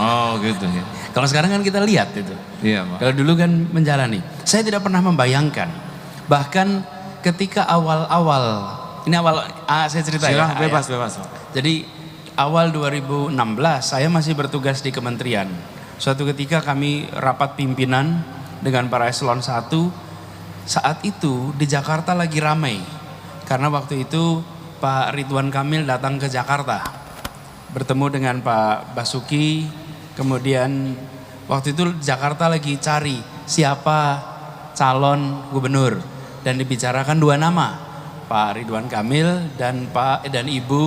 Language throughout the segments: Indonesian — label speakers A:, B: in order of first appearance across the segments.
A: Oh gitu ya.
B: Kalau sekarang kan kita lihat itu.
A: Iya Pak.
B: Kalau dulu kan menjalani. Saya tidak pernah membayangkan. Bahkan ketika awal-awal, ini awal saya cerita ya.
A: Bebas Pak.
B: Jadi awal 2016 saya masih bertugas di kementerian. Suatu ketika kami rapat pimpinan dengan para eselon 1. Saat itu di Jakarta lagi ramai. Karena waktu itu Pak Ridwan Kamil datang ke Jakarta. Bertemu dengan Pak Basuki. Kemudian waktu itu Jakarta lagi cari siapa calon gubernur. Dan dibicarakan 2 nama. Pak Ridwan Kamil dan Ibu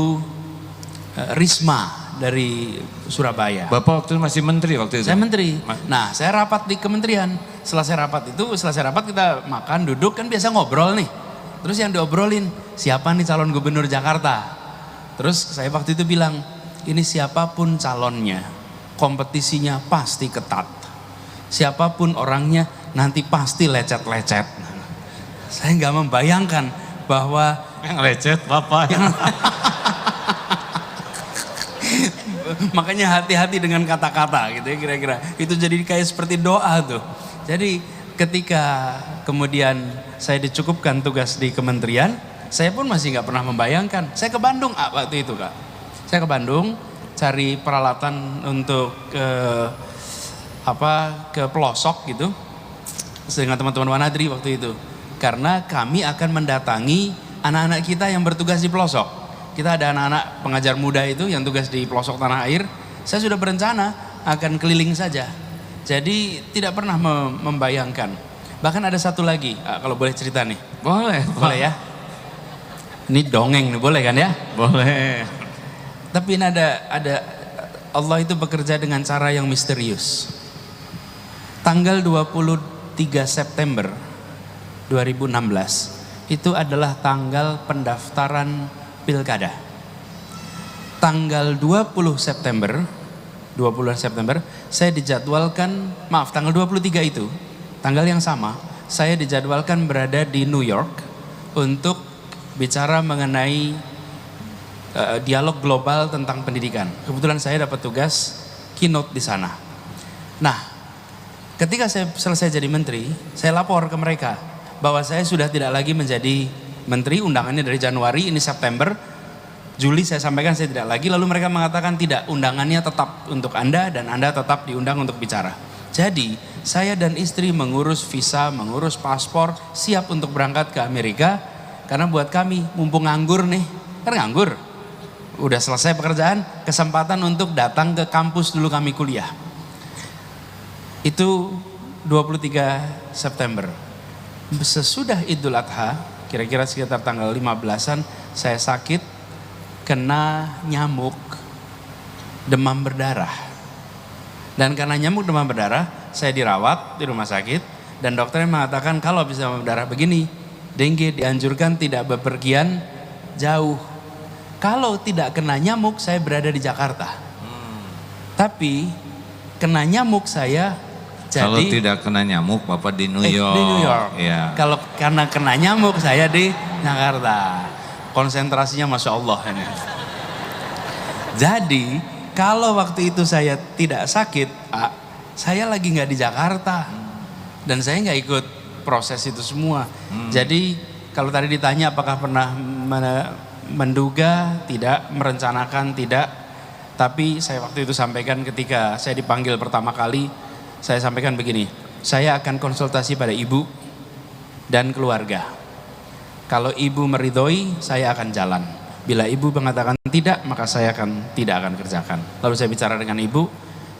B: Risma dari Surabaya.
A: Bapak waktu itu masih menteri waktu itu?
B: Saya menteri. Nah, saya rapat di kementerian. Setelah saya rapat kita makan, duduk, kan biasa ngobrol nih. Terus yang diobrolin, siapa nih calon gubernur Jakarta? Terus saya waktu itu bilang, ini siapapun calonnya, kompetisinya pasti ketat. Siapapun orangnya, nanti pasti lecet-lecet. Saya nggak membayangkan bahwa
A: yang lecet Bapak.
B: Makanya hati-hati dengan kata-kata gitu ya kira-kira. Itu jadi kayak seperti doa tuh. Jadi ketika kemudian saya dicukupkan tugas di kementerian, saya pun masih nggak pernah membayangkan. Saya ke Bandung waktu itu Kak. Saya ke Bandung cari peralatan untuk ke pelosok gitu. Dengan teman-teman Wanadri waktu itu. Karena kami akan mendatangi anak-anak kita yang bertugas di pelosok. Kita ada anak-anak pengajar muda itu yang tugas di pelosok tanah air. Saya sudah berencana akan keliling saja. Jadi tidak pernah membayangkan. Bahkan ada satu lagi, kalau boleh cerita nih.
A: Boleh
B: ya. Ini dongeng nih, boleh kan ya?
A: Boleh.
B: Tapi ini ada Allah itu bekerja dengan cara yang misterius. Tanggal 23 September 2016 itu adalah tanggal pendaftaran pilkada. Tanggal 20 September saya dijadwalkan, tanggal 23 itu, tanggal yang sama, saya dijadwalkan berada di New York untuk bicara mengenai dialog global tentang pendidikan. Kebetulan saya dapat tugas keynote di sana. Nah, ketika saya selesai jadi menteri, saya lapor ke mereka bahwa saya sudah tidak lagi menjadi menteri, undangannya dari Januari, ini September, Juli saya sampaikan saya tidak lagi, lalu mereka mengatakan tidak, undangannya tetap untuk Anda dan Anda tetap diundang untuk bicara. Jadi saya dan istri mengurus visa, mengurus paspor, siap untuk berangkat ke Amerika, karena buat kami mumpung nganggur nih, kan nganggur, udah selesai pekerjaan, kesempatan untuk datang ke kampus dulu kami kuliah. Itu 23 September. Sesudah Idul Adha, kira-kira sekitar tanggal 15-an, saya sakit, kena nyamuk, demam berdarah. Dan karena nyamuk demam berdarah, saya dirawat di rumah sakit, dan dokternya mengatakan kalau bisa demam berdarah begini, dengue dianjurkan tidak bepergian jauh. Kalau tidak kena nyamuk, saya berada di Jakarta. Tapi kena nyamuk saya jadi,
A: kalau tidak kena nyamuk Bapak di New York.
B: Di New York.
A: Ya.
B: Kalau karena kena nyamuk saya di Jakarta. Konsentrasinya Masya Allah ini. Jadi kalau waktu itu saya tidak sakit, Pak, saya lagi nggak di Jakarta. Dan saya nggak ikut proses itu semua. Jadi kalau tadi ditanya apakah pernah menduga, tidak, merencanakan, tidak. Tapi saya waktu itu sampaikan ketika saya dipanggil pertama kali, saya sampaikan begini, saya akan konsultasi pada ibu dan keluarga. Kalau ibu meridhoi, saya akan jalan. Bila ibu mengatakan tidak, maka saya tidak akan kerjakan. Lalu saya bicara dengan ibu,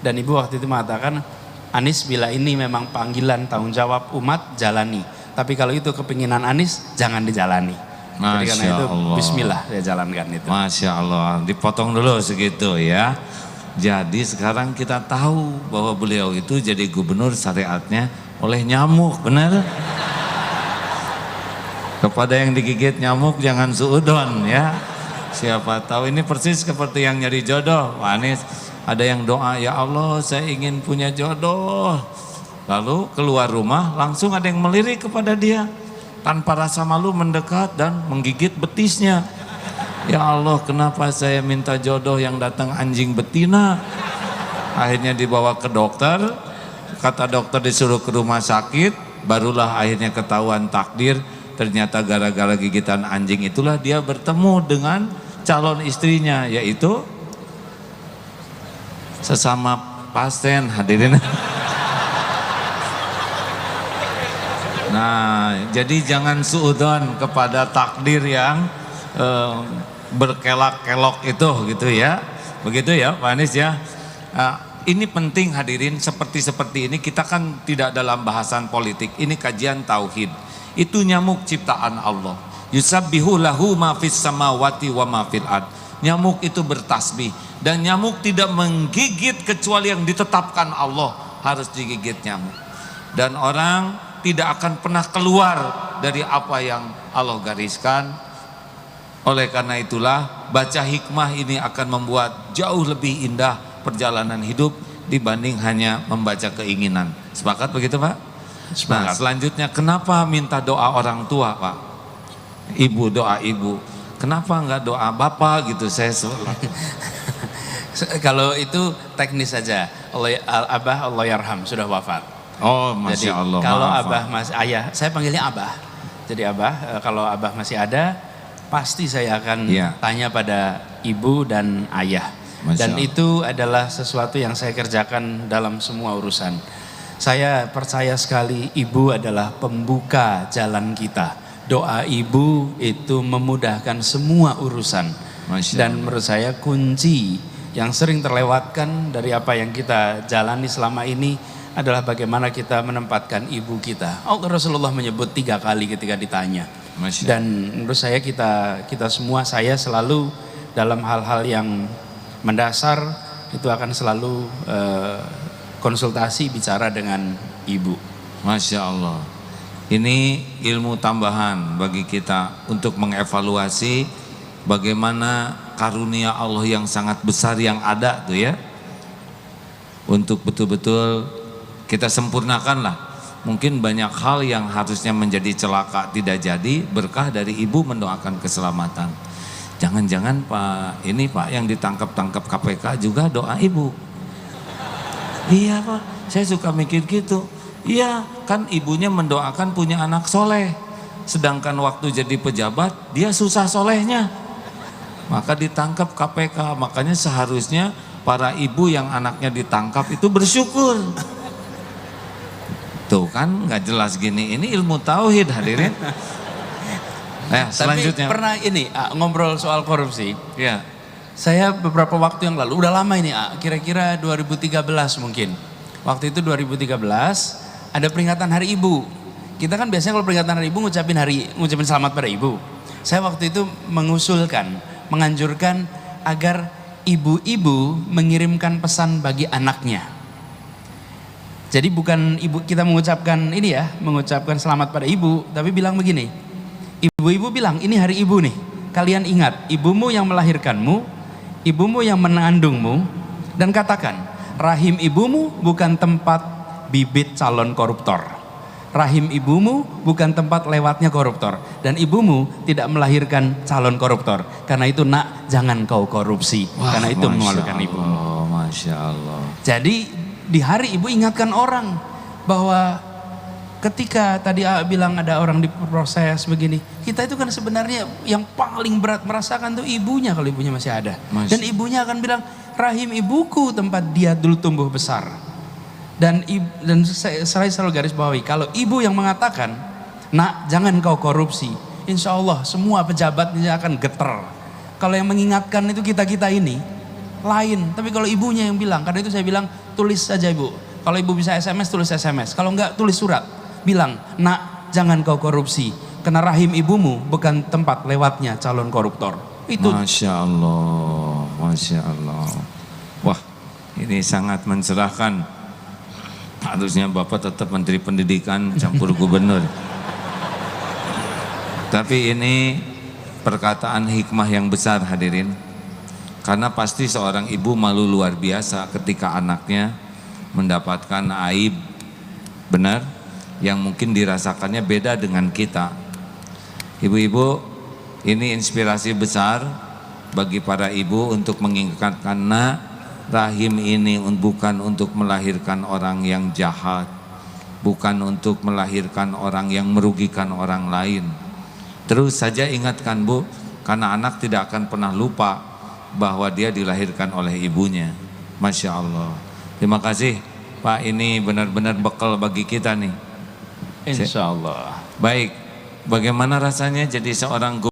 B: dan ibu waktu itu mengatakan, Anies, bila ini memang panggilan tanggung jawab umat, jalani. Tapi kalau itu kepinginan Anies, jangan dijalani. Jadi karena itu,
A: Allah.
B: bismillah saya jalankan itu.
A: Masya Allah, dipotong dulu segitu ya. Jadi sekarang kita tahu bahwa beliau itu jadi gubernur syariatnya oleh nyamuk, benar? Kepada yang digigit nyamuk jangan suudon ya. Siapa tahu ini persis seperti yang nyari jodoh. Pak Anies, ada yang doa, ya Allah saya ingin punya jodoh. Lalu keluar rumah langsung ada yang melirik kepada dia. Tanpa rasa malu mendekat dan menggigit betisnya. Ya Allah, kenapa saya minta jodoh yang datang anjing betina? Akhirnya dibawa ke dokter, kata dokter disuruh ke rumah sakit, barulah akhirnya ketahuan takdir. Ternyata gara-gara gigitan anjing itulah dia bertemu dengan calon istrinya, yaitu sesama pasien, hadirin. Nah, jadi jangan suudzon kepada takdir yang berkelak-kelok itu gitu ya. Begitu ya Pak Anies ya. Ini penting hadirin, seperti ini kita kan tidak dalam bahasan politik, ini kajian tauhid. Itu nyamuk ciptaan Allah. Yusabbihu lahu ma fis samawati wa ma fil ard. Nyamuk itu bertasbih dan nyamuk tidak menggigit kecuali yang ditetapkan Allah harus digigit nyamuk. Dan orang tidak akan pernah keluar dari apa yang Allah gariskan. Oleh karena itulah baca hikmah ini akan membuat jauh lebih indah perjalanan hidup dibanding hanya membaca keinginan. Sepakat begitu Pak? Nah, selanjutnya kenapa minta doa orang tua Pak? Ibu, doa ibu. Kenapa enggak doa bapak gitu? Saya
B: Kalau itu teknis saja. Abah Allah yarham sudah wafat.
A: Oh, Masya
B: Jadi,
A: Allah.
B: kalau
A: maaf,
B: Abah masih ayah, saya panggilnya Abah. Jadi Abah, kalau Abah masih ada, pasti saya akan tanya pada ibu dan ayah. Dan itu adalah sesuatu yang saya kerjakan dalam semua urusan. Saya percaya sekali ibu adalah pembuka jalan kita. Doa ibu itu memudahkan semua urusan. Dan menurut saya kunci yang sering terlewatkan dari apa yang kita jalani selama ini adalah bagaimana kita menempatkan ibu kita. Rasulullah menyebut 3 kali ketika ditanya. Dan menurut saya kita semua, saya selalu dalam hal-hal yang mendasar itu akan selalu konsultasi bicara dengan ibu.
A: Masya Allah. Ini ilmu tambahan bagi kita untuk mengevaluasi bagaimana karunia Allah yang sangat besar yang ada tuh ya. Untuk betul-betul kita sempurnakanlah. Mungkin banyak hal yang harusnya menjadi celaka tidak jadi, berkah dari ibu mendoakan keselamatan. Jangan-jangan Pak, ini Pak yang ditangkap-tangkap KPK juga doa ibu. Iya Pak, saya suka mikir gitu. Iya, kan ibunya mendoakan punya anak soleh. Sedangkan waktu jadi pejabat, dia susah solehnya. Maka ditangkap KPK, makanya seharusnya para ibu yang anaknya ditangkap itu bersyukur. Tuh kan nggak jelas gini, ini ilmu tauhid hadirin. Nah, selanjutnya.
B: Tapi pernah ini ngobrol soal korupsi.
A: Ya.
B: Saya beberapa waktu yang lalu, udah lama ini kira-kira 2013 mungkin. Waktu itu 2013 ada peringatan Hari Ibu. Kita kan biasanya kalau peringatan Hari Ibu ngucapin selamat pada ibu. Saya waktu itu menganjurkan agar ibu-ibu mengirimkan pesan bagi anaknya. Jadi bukan ibu kita mengucapkan selamat pada ibu, tapi bilang begini. Ibu-ibu bilang, ini hari ibu nih. Kalian ingat, ibumu yang melahirkanmu, ibumu yang mengandungmu, dan katakan, rahim ibumu bukan tempat bibit calon koruptor. Rahim ibumu bukan tempat lewatnya koruptor. Dan ibumu tidak melahirkan calon koruptor. Karena itu nak, jangan kau korupsi. Karena itu memalukan ibumu.
A: Masya Allah.
B: Jadi di hari ibu ingatkan orang bahwa ketika tadi bilang ada orang diproses begini, kita itu kan sebenarnya yang paling berat merasakan tuh ibunya kalau ibunya masih ada. Dan ibunya akan bilang, rahim ibuku tempat dia dulu tumbuh besar. Dan saya selalu garis bawahi, kalau ibu yang mengatakan, nak jangan kau korupsi, insya Allah semua pejabatnya akan getar. Kalau yang mengingatkan itu kita-kita ini lain, tapi kalau ibunya yang bilang, karena itu saya bilang tulis saja ibu. Kalau ibu bisa SMS, tulis SMS. Kalau enggak, tulis surat. Bilang, nak jangan kau korupsi, karena rahim ibumu bukan tempat lewatnya calon koruptor. Itu.
A: Masya Allah, Masya Allah. Wah, ini sangat mencerahkan. Harusnya Bapak tetap Menteri Pendidikan campur gubernur. Tapi ini perkataan hikmah yang besar hadirin. Karena pasti seorang ibu malu luar biasa ketika anaknya mendapatkan aib, benar, yang mungkin dirasakannya beda dengan kita. Ibu-ibu, ini inspirasi besar bagi para ibu untuk mengingatkan, nak, rahim ini bukan untuk melahirkan orang yang jahat, bukan untuk melahirkan orang yang merugikan orang lain. Terus saja ingatkan Bu, karena anak tidak akan pernah lupa bahwa dia dilahirkan oleh ibunya. Masya Allah. Terima kasih Pak, ini benar-benar bekal bagi kita nih.
B: Insya Allah.
A: Baik, bagaimana rasanya jadi seorang guru?